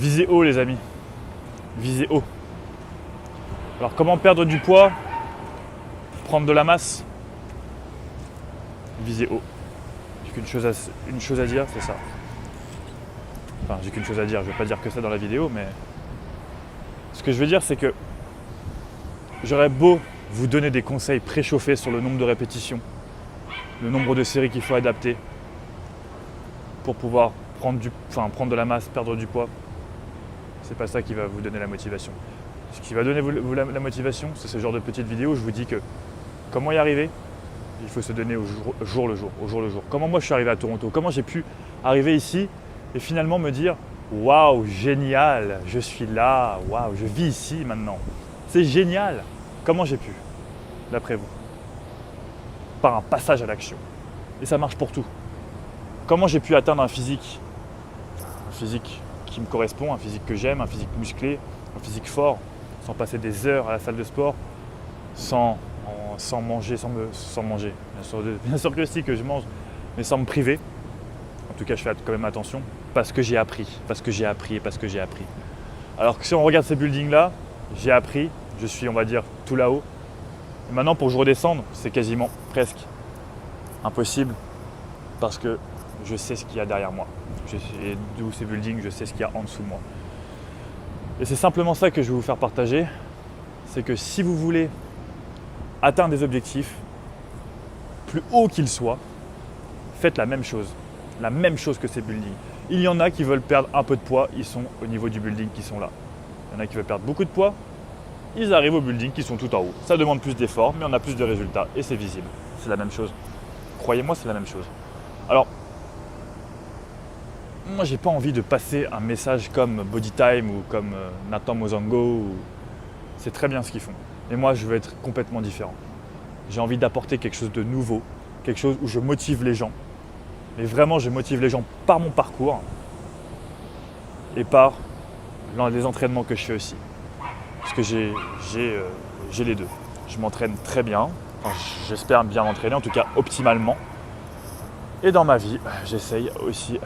Visez haut les amis, visez haut. Alors comment perdre du poids, prendre de la masse? Visez haut. J'ai qu'une chose à dire, c'est ça. Enfin, j'ai qu'une chose à dire, je ne vais pas dire que ça dans la vidéo, mais ce que je veux dire, c'est que j'aurais beau vous donner des conseils préchauffés sur le nombre de répétitions, le nombre de séries qu'il faut adapter pour pouvoir prendre de la masse, perdre du poids. C'est pas ça qui va vous donner la motivation. Ce qui va donner la motivation, c'est ce genre de petites vidéos où je vous dis que comment y arriver, il faut se donner au jour le jour. Comment moi je suis arrivé à Toronto, comment j'ai pu arriver ici et finalement me dire waouh, génial, je suis là, waouh, je vis ici maintenant. C'est génial. Comment j'ai pu, d'après vous? Par un passage à l'action. Et ça marche pour tout. Comment j'ai pu atteindre un physique qui me correspond, un physique que j'aime, un physique musclé, un physique fort, sans passer des heures à la salle de sport, sans manger. Bien sûr que si, que je mange, mais sans me priver. En tout cas, je fais quand même attention, parce que j'ai appris. Alors que si on regarde ces buildings-là, j'ai appris, je suis, on va dire, tout là-haut. Et maintenant, pour que je redescende, c'est quasiment presque impossible, parce que je sais ce qu'il y a derrière moi. Et d'où ces buildings, je sais ce qu'il y a en dessous de moi. Et c'est simplement ça que je vais vous faire partager. C'est que si vous voulez atteindre des objectifs, plus hauts qu'ils soient, faites la même chose que ces buildings. Il y en a qui veulent perdre un peu de poids, ils sont au niveau du building qui sont là. Il y en a qui veulent perdre beaucoup de poids, ils arrivent au building qui sont tout en haut. Ça demande plus d'efforts, mais on a plus de résultats et c'est visible. C'est la même chose. Croyez-moi, c'est la même chose. Alors, moi, j'ai pas envie de passer un message comme Bodytime ou comme Nathan Mozango. C'est très bien ce qu'ils font. Mais moi, je veux être complètement différent. J'ai envie d'apporter quelque chose de nouveau, quelque chose où je motive les gens. Mais vraiment, je motive les gens par mon parcours et par les entraînements que je fais aussi. Parce que j'ai les deux. Je m'entraîne très bien. Enfin, j'espère bien m'entraîner, en tout cas optimalement. Et dans ma vie, j'essaye aussi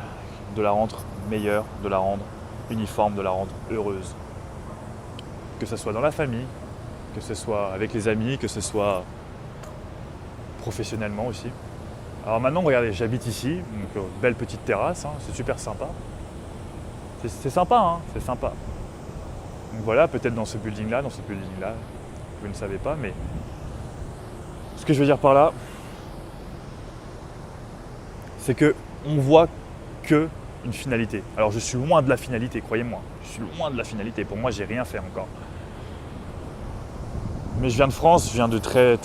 de la rendre meilleure, de la rendre uniforme, de la rendre heureuse. Que ce soit dans la famille, que ce soit avec les amis, que ce soit professionnellement aussi. Alors maintenant, regardez, j'habite ici, donc belle petite terrasse, c'est super sympa. C'est sympa, c'est sympa. Donc voilà, peut-être dans ce building-là, vous ne savez pas, mais ce que je veux dire par là, c'est qu'on voit que une finalité. Alors je suis loin de la finalité, croyez-moi. Je suis loin de la finalité. Pour moi, j'ai rien fait encore. Mais je viens de France, je viens de très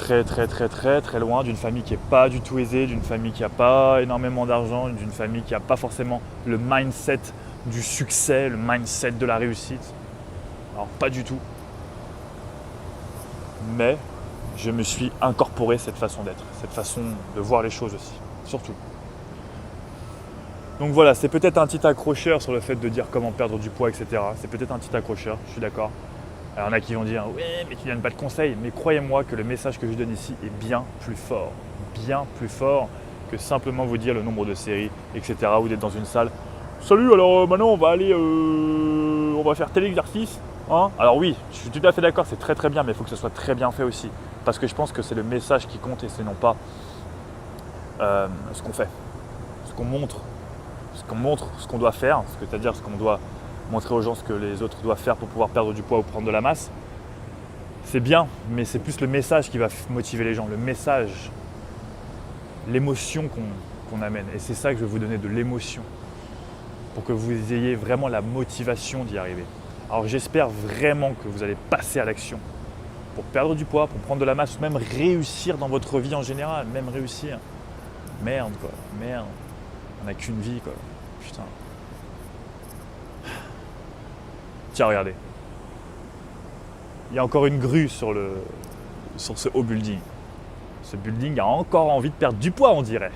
loin, d'une famille qui n'est pas du tout aisée, d'une famille qui n'a pas énormément d'argent, d'une famille qui n'a pas forcément le mindset du succès, le mindset de la réussite. Alors pas du tout. Mais je me suis incorporé cette façon d'être, cette façon de voir les choses aussi, surtout. Donc voilà, c'est peut-être un petit accrocheur sur le fait de dire comment perdre du poids, etc. C'est peut-être un petit accrocheur, je suis d'accord. Alors il y en a qui vont dire « Ouais, mais tu ne donnes pas de conseils ». Mais croyez-moi que le message que je donne ici est bien plus fort que simplement vous dire le nombre de séries, etc. ou d'être dans une salle. « Salut, alors maintenant on va aller, on va faire tel exercice. » Alors oui, je suis tout à fait d'accord, c'est très bien, mais il faut que ce soit très bien fait aussi. Parce que je pense que c'est le message qui compte et c'est non pas ce qu'on fait, ce qu'on montre, ce qu'on doit faire, c'est-à-dire ce qu'on doit montrer aux gens, ce que les autres doivent faire pour pouvoir perdre du poids ou prendre de la masse. C'est bien, mais c'est plus le message qui va motiver les gens, le message, l'émotion qu'on amène. Et c'est ça que je vais vous donner, de l'émotion, pour que vous ayez vraiment la motivation d'y arriver. Alors j'espère vraiment que vous allez passer à l'action pour perdre du poids, pour prendre de la masse, ou même réussir dans votre vie en général, même réussir. Merde quoi, merde, on n'a qu'une vie quoi, putain. Tiens, regardez. Il y a encore une grue sur ce haut building. Ce building a encore envie de perdre du poids, on dirait.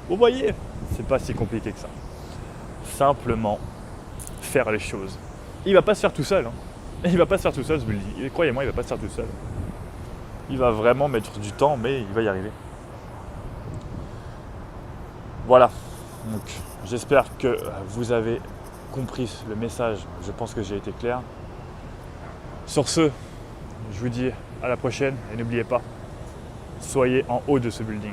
Vous voyez, c'est pas si compliqué que ça. Simplement faire les choses. Il va pas se faire tout seul. Il va pas se faire tout seul ce building. Et croyez-moi, il va pas se faire tout seul. Il va vraiment mettre du temps, mais il va y arriver. Voilà. Donc, j'espère que vous avez compris le message. Je pense que j'ai été clair. Sur ce, je vous dis à la prochaine et n'oubliez pas, soyez en haut de ce building.